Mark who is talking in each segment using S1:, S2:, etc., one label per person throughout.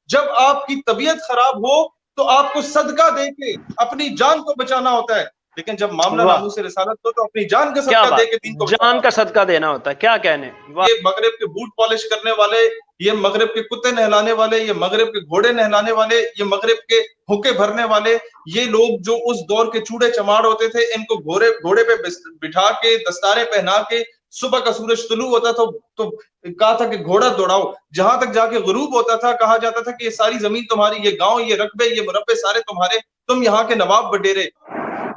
S1: جب آپ کی طبیعت خراب ہو تو آپ کو صدقہ دے کے اپنی جان کو بچانا ہوتا ہے، لیکن جب معاملہ ناموس رسالت ہو تو اپنی جان کا
S2: کیا
S1: صدقہ دے
S2: بات،
S1: کے دین کو بچانا
S2: جان کا
S1: ہوتا ہے۔
S2: صدقہ دینا ہوتا ہے، کیا کہنے۔
S1: یہ مغرب کے بوٹ پالش کرنے والے، یہ مغرب کے کتے نہلانے والے، یہ مغرب کے گھوڑے نہلانے والے، یہ مغرب کے حقے بھرنے والے، یہ لوگ جو اس دور کے چوڑے چماڑ ہوتے تھے، ان کو گھوڑے پہ بٹھا کے دستاریں پہنا کے صبح کا سورج طلوع ہوتا تھا تو کہا تھا کہ گھوڑا دوڑاؤ، جہاں تک جا کے غروب ہوتا تھا کہا جاتا تھا کہ یہ ساری زمین تمہاری، یہ گاؤں، یہ رقبے، یہ مربے سارے تمہارے، تم یہاں کے نواب وڈیرے۔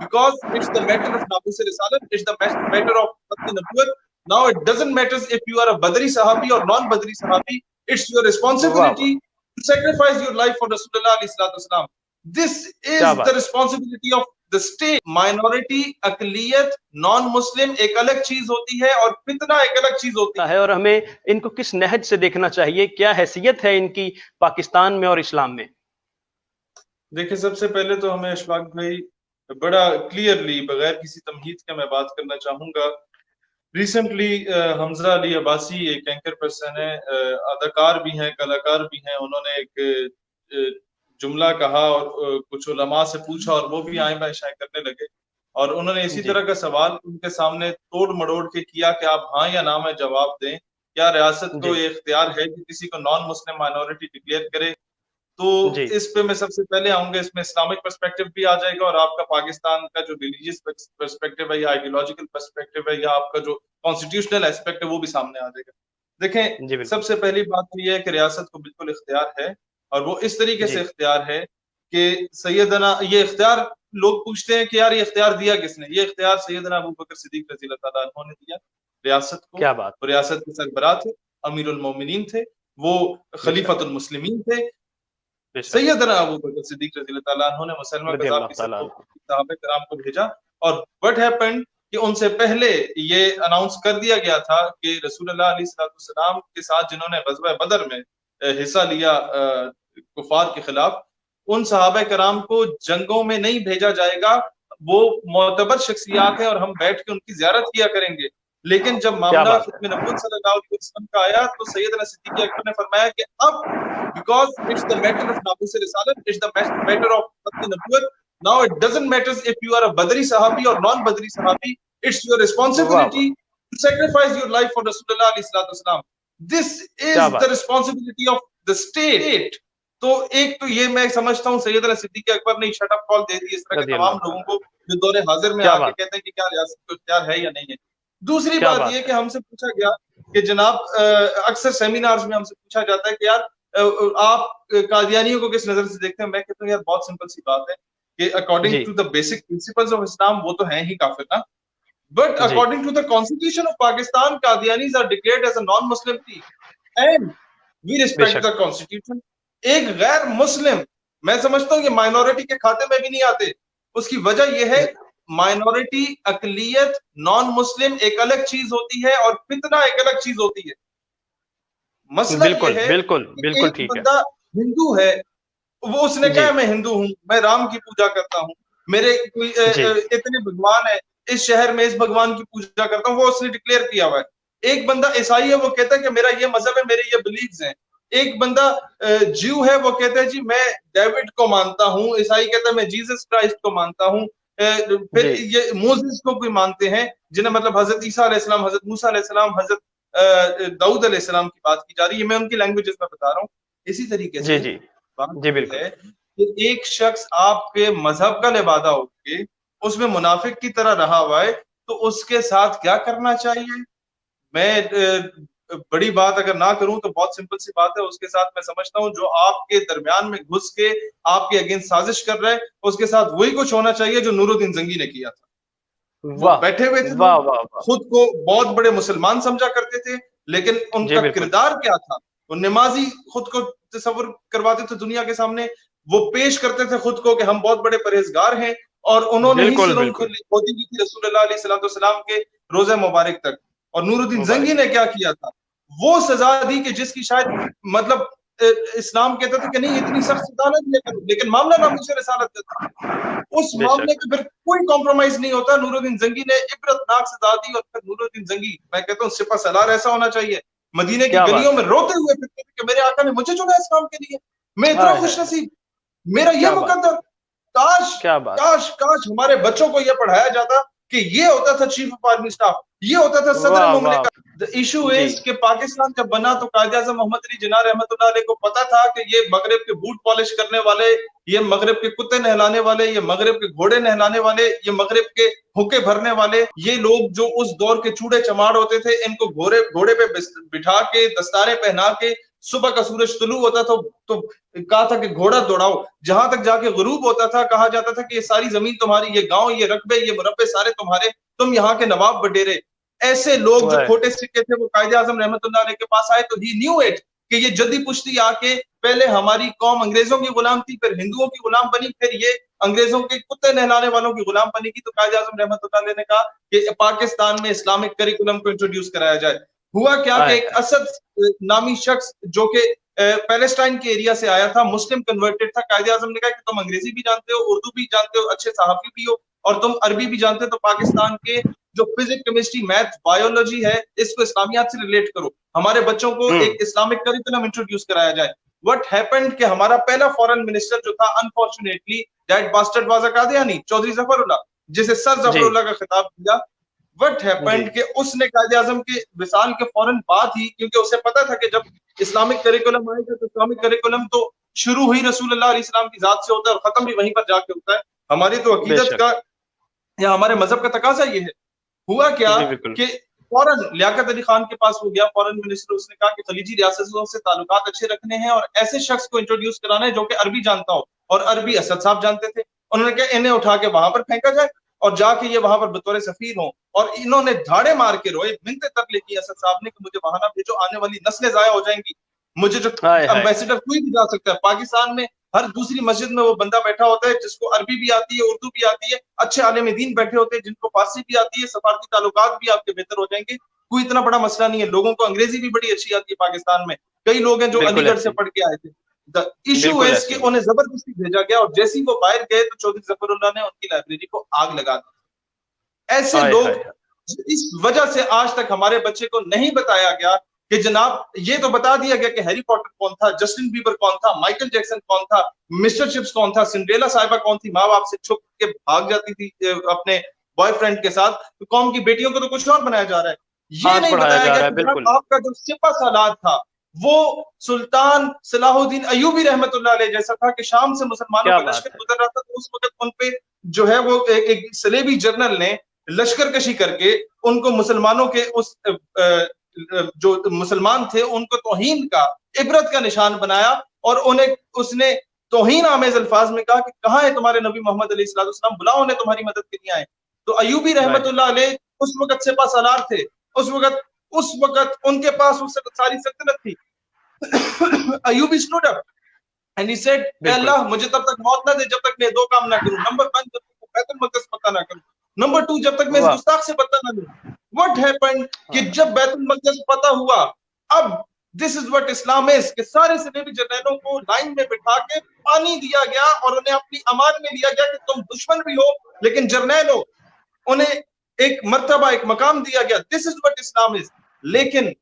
S1: Because it's the matter of ناموس رسالت, it's the matter of ختم نبوت. Now it doesn't matter if you are a Badri Sahabi or non-Badri Sahabi. It's your responsibility to sacrifice your life for Rasulullah alayhi salatu wasalam. This is the responsibility of the state. Minority, اقلیت, non-Muslim ایک الگ چیز ہوتی ہے اور فتنہ ایک الگ چیز ہوتی
S2: ہے، اور ہمیں ان کو کس نہج سے دیکھنا چاہیے، کیا حیثیت ہے ان کی پاکستان میں اور اسلام میں؟
S1: دیکھیں، سب سے پہلے تو ہمیں اشفاق بھائی بڑا کلیئرلی بغیر کسی تمہید کے میں بات کرنا چاہوں گا۔ ریسنٹلی حمزہ علی عباسی ایک اینکر پرسن ہے، اداکار بھی ہیں، کلاکار بھی ہیں، انہوں نے ایک جملہ کہا اور کچھ علماء سے پوچھا اور وہ بھی آئیں بائیں شائیں کرنے لگے، اور انہوں نے اسی طرح کا سوال ان کے سامنے توڑ مڑوڑ کے کیا کہ آپ ہاں یا نہ میں جواب دیں، کیا ریاست کو یہ اختیار ہے کہ کسی کو نان مسلم مائنورٹی ڈکلیئر کرے؟ تو اس پہ میں سب سے پہلے آؤں گا، اس میں اسلامک پرسپیکٹو بھی آ جائے گا اور آپ کا پاکستان کا جو ریلیجیس پرسپیکٹو ہے یا آئیڈیولوجیکل پرسپیکٹو ہے یا آپ کا جو کانسٹیٹیوشنل ایسپیکٹ ہے وہ بھی سامنے آ جائے گا۔ دیکھیں، سب سے پہلی بات یہ ہے کہ ریاست کو بالکل اختیار ہے، اور وہ اس طریقے سے اختیار ہے کہ سیدنا، یہ اختیار لوگ پوچھتے ہیں کہ یار یہ اختیار دیا کس نے؟ یہ اختیار سیدنا ابو بکر صدیق رضی اللہ تعالیٰ عنہ نے دیا ریاست کو۔ اور ریاست کے سربراہ تھے، امیر المومنین تھے، وہ خلیفۃ المسلمین تھے، سیدنا ابو بکر صدیق رضی اللہ تعالیٰ عنہ نے مسلمہ کذاب کی صحابہ کرام کو بھیجا۔ اور وٹ ہیپنڈ کہ ان سے پہلے یہ اناؤنس کر دیا گیا تھا کہ رسول اللہ علیہ السلام کے ساتھ جنہوں نے غزوہ بدر میں حصہ لیا کفار کے خلاف، ان صحابہ کرام کو جنگوں میں نہیں بھیجا جائے گا، وہ معتبر شخصیات ہیں اور ہم بیٹھ کے ان کی زیارت کیا کریں گے۔ لیکن جب معاملہ ختم نبوت صلی اللہ علیہ وسلم کا آیا تو سیدنا صدیق اکبر نے فرمایا کہ اب because it's the matter of ناموس رسالت, it's the matter of ختم نبوت. Now it doesn't matter if you are a Badri Sahabi or non-Badri Sahabi. It's your responsibility to sacrifice your life for Rasulullah alayhi salatu wasalam. This is the responsibility of the state. تو ایک تو یہ میں سمجھتا ہوں سیدنا صدیق اکبر نے shut up کال دے دی اس طرح کے تمام لوگوں کو جو دور حاضر میں آ کے کہتے ہیں کہ کیا ریاست کو اختیار ہے یا نہیں ہے۔ دوسری بات یہ کہ ہم سے پوچھا گیا کہ جناب اکثر سیمینارز میں ہم سے پوچھا جاتا ہے کہ یار آپ قادیانیوں کو کس نظر سے دیکھتے ہیں؟ میں کہتا ہوں یار بہت سمپل سی بات ہے کہ according to the basic principles of Islam وہ تو ہیں ہی کافر نا، but according to the constitution of Pakistan Qadianis are declared as a non Muslim thing and we respect the constitution. ایک غیر مسلم، میں سمجھتا ہوں یہ مائنورٹی کے کھاتے میں بھی نہیں آتے، اس کی وجہ یہ ہے مائنورٹی، اقلیت، نان مسلم ایک الگ چیز ہوتی ہے اور فتنہ ایک الگ چیز ہوتی ہے۔ مسئلہ یہ ہے کہ ایک بندہ ہندو ہے، وہ اس نے کہا میں ہندو ہوں، میں رام کی پوجا کرتا ہوں، میرے کوئی اتنے بھگوان ہیں، اس شہر میں اس بھگوان کی پوجا کرتا ہوں، وہ اس نے ڈکلیئر کیا ہوا ہے۔ ایک بندہ عیسائی ہے، وہ کہتا ہے کہ میرا یہ مذہب ہے، میرے یہ بلیفز ہیں۔ ایک بندہ جیو ہے، وہ کہتا ہے جی میں ڈیوڈ کو مانتا ہوں، عیسائی کہتا ہے میں جیسس کرائسٹ کو مانتا ہوں، پھر یہ موسیس کو کوئی مانتے ہیں جنہیں مطلب حضرت عیسیٰ علیہ السلام، حضرت موسیٰ علیہ السلام، حضرت داؤد علیہ السلام کی بات کی جا رہی ہے، میں ان کی لینگویجز میں بتا رہا ہوں۔ اسی طریقے سے بات ہے کہ ایک شخص آپ کے مذہب کا لبادہ ہو کے اس میں منافق کی طرح رہا ہوا ہے تو اس کے ساتھ کیا کرنا چاہیے؟ میں بڑی بات اگر نہ کروں تو بہت سمپل سی بات ہے، اس کے ساتھ میں سمجھتا ہوں جو آپ کے درمیان میں گھس کے آپ کے اگینسٹ سازش کر رہے اس کے ساتھ وہی کچھ ہونا چاہیے جو نور الدین زنگی نے کیا تھا۔ وہ بیٹھے ہوئے تھے، خود کو بہت بڑے مسلمان سمجھا کرتے تھے، لیکن ان کا کردار کیا تھا؟ وہ نمازی خود کو تصور کرواتے تھے دنیا کے سامنے، وہ پیش کرتے تھے خود کو کہ ہم بہت بڑے پرہیزگار ہیں، اور انہوں نے ہی سنن کھودی کی تھی رسول اللہ علیہ السلام کے روزہ مبارک تک۔ اور نور الدین زنگی نے کیا کیا تھا؟ وہ سزا دی کہ جس کی شاید مطلب اسلام کہتا تھا کہ نہیں اتنی سخت سزا نہ دیا کرو، لیکن معاملہ ناموس رسالت کا تھا، اس معاملے کا پھر کوئی کمپرومائز نہیں ہوتا۔ نور الدین زنگی نے عبرتناک سزا دی، اور پھر نور الدین زنگی، میں کہتا ہوں سپہ سالار ایسا ہونا چاہیے، مدینے کی گلیوں میں روتے ہوئے پھرتے تھے کہ میرے آقا نے مجھے چنا اسلام کے لیے، मैं इतना खुश नसीब, मेरा ये मुकद्दर, काश काश काश हमारे बच्चों को ये पढ़ाया जाता कि ये होता था चीफ ऑफ आर्मी स्टाफ, ये होता था सदर मुमलिकत। द इशू इज कि पाकिस्तान जब बना तो कायदे आज़म मोहम्मद अली जिन्ना रहमतुल्लाह अलैह को पता था कि ये मगरब के बूट पॉलिश करने वाले, ये मगरब के कुत्ते नहलाने वाले, ये मगरब के घोड़े नहलाने वाले, ये मगरब के हुक्के भरने वाले, ये लोग जो उस दौर के चूड़े चमाड़ होते थे, इनको घोड़े पे बिठा के, दस्तारे पहना के, सुबह का सूरज तुलू होता था तो कहा था कि घोड़ा दौड़ाओ, जहां तक जाके गुरूब होता था कहा जाता था कि ये सारी जमीन तुम्हारी, ये गांव, ये रकबे, ये मुरब्बे सारे तुम्हारे, तुम यहाँ के नवाब बडेरे। ऐसे लोग जो खोटे सिक्के थे वो कायदे आज़म रहमतुल्लाह अलैह के पास आए तो ही न्यू इट कि ये जद्दी पुश्ती आके पहले हमारी कौम अंग्रेजों की गुलाम थी, फिर हिंदुओं की गुलाम बनी, फिर ये अंग्रेजों के कुत्ते नहलाने वालों की गुलाम बनेगी। तो कायदे आज़म रहमतुल्लाह अलैह ने कहा कि पाकिस्तान में इस्लामिक करिकुलम को इंट्रोड्यूस कराया जाए। हुआ क्या कि एक असद नामी शख्स जो कि पैलेस्टाइन के एरिया से आया था, मुस्लिम कन्वर्टेड था, कायदे आज़म ने कहा कि तुम अंग्रेजी भी जानते हो, उर्दू भी जानते हो, अच्छे सहाफी भी हो और तुम अरबी भी जानते हो, तो पाकिस्तान के जो फिजिक्स, केमिस्ट्री, मैथ, बायोलॉजी है इसको इस्लामियात से रिलेट करो, हमारे बच्चों को एक इस्लामिक करिकुलम इंट्रोड्यूस कराया जाए। व्हाट हैपेंड कि हमारा पहला फॉरेन मिनिस्टर जो था, unfortunately that bastard was a Qadiani, Chaudhry Zafarullah, जिसे सर जफरुल्लाह का खिताब दिया। व्हाट हैपेंड कि उसने कायदे आज़म के विसाल के फौरन बाद ही, क्योंकि उसे पता था कि जब इस्लामिक करिकुलम आएगा तो इस्लामिक करिकुलम तो शुरू ही रसूलुल्लाह अलैहि सलाम की जात से होता है और खत्म भी वहीं पर जाके होता है, हमारी तो अकीदत का या हमारे मजहब का तकाजा ये है। हुआ क्या कि फौरन लियाकत अली खान के पास वो गया, फॉरेन मिनिस्टर, उसने कहा कि खलीजी रियासतों से ताल्लुकात अच्छे रखने हैं और ऐसे शख्स को इंट्रोड्यूस कराना है जो कि अरबी जानता हो, और अरबी असद साहब जानते थे। उन्होंने कहा इन्हें उठा के वहां पर फेंका जाए और जाके ये वहां पर बतौर सफीर हो, और इन्होंने धाड़े मार के रोए, मिन्नतें तक लिखी असद साहब ने कि मुझे वहां ना भेजो, आने वाली नस्लें जाया हो जाएंगी, मुझे जो एम्बेसडर कोई भी जा सकता है। पाकिस्तान में हर दूसरी मस्जिद में वो बंदा बैठा होता है जिसको अरबी भी आती है, उर्दू भी आती है, अच्छे आलिम दीन बैठे होते हैं जिनको फारसी भी आती है, सफारती ताल्लुकात भी आपके बेहतर हो जाएंगे, कोई इतना बड़ा मसला नहीं है। लोगों को अंग्रेजी भी बड़ी अच्छी आती है पाकिस्तान में, कई लोग हैं जो अलीगढ़ से पढ़ के आए थे। द इशू इज कि उन्हें जबरदस्ती भेजा गया और जैसे ही वो बाहर गए तो चौधरी जफरुल्लाह ने उनकी लाइब्रेरी को आग लगा दी। ऐसे लोग, इस वजह से आज तक हमारे बच्चे को नहीं बताया गया कि जनाब ये तो बता दिया गया कि हैरी पॉटर कौन था, जस्टिन बीबर कौन था, माइकल जैक्सन कौन था, मिस्टर चिप्स कौन था, सिंड्रेला साहिबा कौन थी, माँ बाप से छुप के भाग जाती थी अपने बॉयफ्रेंड के साथ, तो कौम की बेटियों को तो कुछ और बनाया जा रहा है। ये नहीं बताया गया कि आपका जो सिपा सालार था वो सुल्तान सलाहुद्दीन अयूबी रहमतुल्लाह अलैह जैसा था कि शाम से मुसलमानों का लश्कर गुजर रहा था तो उस वक्त उन पे जो है वो एक सलेबी जनरल ने लश्कर कशी करके उनको मुसलमानों के उस जो मुसलमान थे उनको तौहीन का, इबरत का निशान बनाया और उन्हें उसने तौहीन आमेज अल्फाज में कहा कि कहाँ है तुम्हारे नबी मोहम्मद अलैहिस्सलाम, बुलाओ उन्हें तुम्हारी मदद के लिए आए। तो अयूबी रहमतुल्लाह अलैह उस वक्त सिपा सालार थे, उस वक्त उनके पास उस सारी सल्तनत थी। Ayubi stood up and he said, अल्लाह मुझे तब तक मौत ना दे जब तक मैं दो काम ना करूं, नंबर 1 जब तक बैतुल मक़दस पता ना करूं, नंबर 2 जब तक मैं इस गुस्ताख से पता ना लूं। व्हाट हैपेंड कि जब बैतुल मक़दस पता हुआ, अब this is what Islam is कि सारे सलेबी जर्नैलों को लाइन में बिठा के पानी दिया गया और उन्हें अपनी अमान में लिया गया कि तुम दुश्मन भी हो लेकिन जर्नैल हो, उन्हें एक मर्तबा, एक मकाम दिया गया। This is what Islam is. लेकिन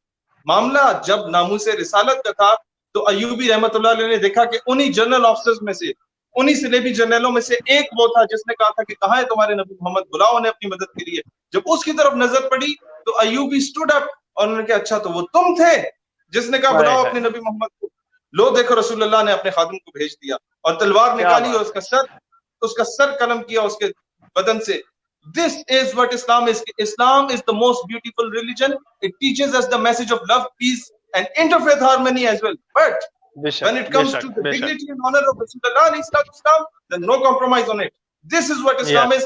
S1: मामला जब नामूसे रिसालत का था तो अयूबी रहमतुल्लाह अलैह ने देखा कि उन्हीं जनरल ऑफिसर्स में से, उन्हीं सलेबी जनरलों में से एक वो था जिसने कहा था कि कहाँ है तुम्हारे नबी मोहम्मद, बुलाओ उन्हें अपनी मदद के लिए। जब उसकी तरफ नजर पड़ी तो अयूबी स्टूड अप और उन्होंने कहा अच्छा तो वो तुम थे जिसने कहा बुलाओ अपने नबी मोहम्मद को। लो देखो रसूलुल्लाह ने अपने खादिम को भेज दिया और तलवार निकाली और उसका सर कलम किया उसके बदन से। This is what Islam is. Islam is the most beautiful religion. It teaches us the message of love, peace, and interfaith harmony as well. But when it comes to the dignity and honor of Rasulullah, then no compromise on it. This is what Islam is.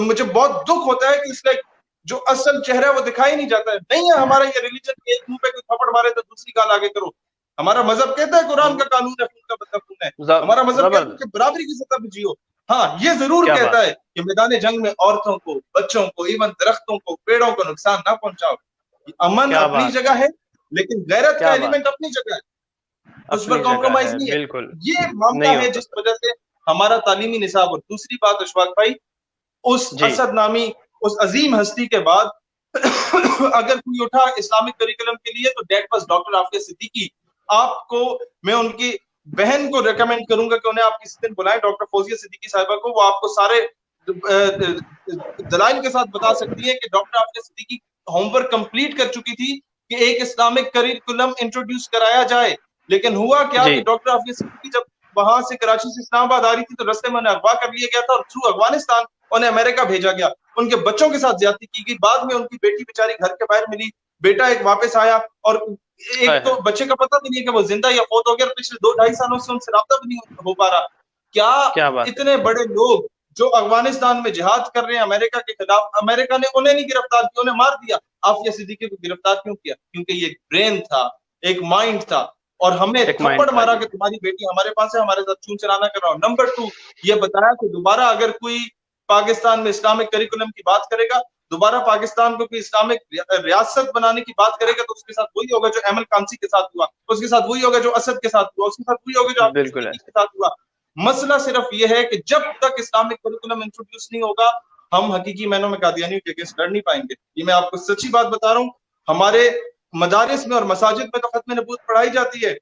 S1: मुझे बहुत दुख होता है कि इसलिए जो असल चेहरा है वो दिखाई नहीं जाता है। नहीं है हमारा ये रिलीजन, एक मुंह पे कोई थप्पड़ मारे तो दूसरी गाल आगे करो। हमारा मजहब कहता है कुरान का कानून है, खून का बदला खून है। हमारा मजहब कहता है कि बराबरी की सतह पे जियो। हाँ, ये जरूर कहता है कि मैदान जंग में औरतों को, बच्चों को, इवन दरख्तों को, पेड़ों को नुकसान ना पहुंचाओ। अमन अपनी जगह है लेकिन गैरत का एलिमेंट अपनी जगह है, उस पर कॉम्प्रोमाइज नहीं है। ये मामला है जिस वजह से हमारा तालीमी निसाब। और दूसरी बात अशफाक भाई, उस असद नामी उस अजीम हस्ती के बाद अगर कोई उठा इस्लामिक करिकुलम के लिए तो that was doctor Aafia Siddiqui. आपको मैं उनकी बहन को रेकमेंड करूंगा कि उन्हें आप किसी दिन बुलाएं, डॉक्टर फौजिया सिद्दीकी साहिबा को, वो आपको सारे दलाइल के साथ बता सकती है कि doctor Aafia Siddiqui homework complete कर चुकी थी कि एक इस्लामिक करिकुलम इंट्रोड्यूस कराया जाए, लेकिन हुआ क्या कि डॉक्टर आफिया सिद्दीकी जब वहां से कराची से इस्लामाबाद आ रही थी तो रास्ते में उन्हें अगवा कर लिया गया था और थ्रू अफगानिस्तान उन्हें अमेरिका भेजा गया। उनके बच्चों के साथ ज्यादती की गई, बाद में उनकी बेटी बेचारी घर के बाहर मिली, बेटा एक वापस आया, और एक तो बच्चे का पता भी नहीं कि वो जिंदा या फौत हो गया, पिछले 2-2.5 सालों से उनसे राब्ता भी नहीं हो पा रहा। क्या इतने बड़े लोग जो अफगानिस्तान में जिहाद कर रहे हैं अमेरिका के खिलाफ, अमेरिका ने उन्हें नहीं गिरफ्तार किया, उन्हें मार दिया। आफिया सिद्दीकी को गिरफ्तार क्यों किया? क्योंकि ये एक ब्रेन था, एक माइंड था, और हमें थप्पड़ मारा कि तुम्हारी बेटी हमारे पास है, हमारे साथ खून चलाना कर रहा हो। नंबर 2, ये बताया कि दोबारा अगर कोई पाकिस्तान में इस्लामिक करिकुलम की बात करेगा, दोबारा पाकिस्तान को कोई इस्लामिक रियासत बनाने की बात करेगा, तो उसके साथ वही होगा जो अहमद कांसी के साथ हुआ, उसके साथ वही होगा जो असद के साथ हुआ, उसके साथ वही होगा जो आफिया सिद्दीकी के साथ हुआ। मसला सिर्फ यह है कि जब तक इस्लामिक करिकुलम इंट्रोड्यूस नहीं होगा, हम हकीकी मैनों में कादियानियों के अगेंस्ट लड़ नहीं पाएंगे। ये मैं आपको सच्ची बात बता रहा हूँ। हमारे मदारिस में और मसाजिद में तो खत्म नबूवत पढ़ाई जाती है,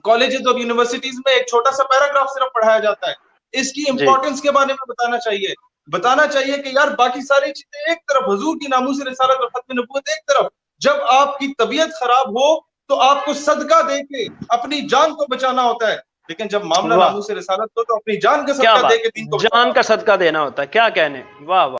S1: कॉलेजेस और यूनिवर्सिटीज में एक छोटा सा पैराग्राफ सिर्फ पढ़ाया जाता है। इसकी इंपॉर्टेंस के बारे में बताना चाहिए कि यार बाकी सारी चीजें एक तरफ, हुजूर की नामूस रिसालत और खत्म नबूवत एक तरफ, जब आपकी तबीयत खराब हो तो आपको सदका देके अपनी जान को बचाना होता है, लेकिन जब मामला नामूस रिसालत हो तो अपनी जान का सदका देके दीन को
S2: जान का सदका देना होता है। क्या कहने, वाह वाह।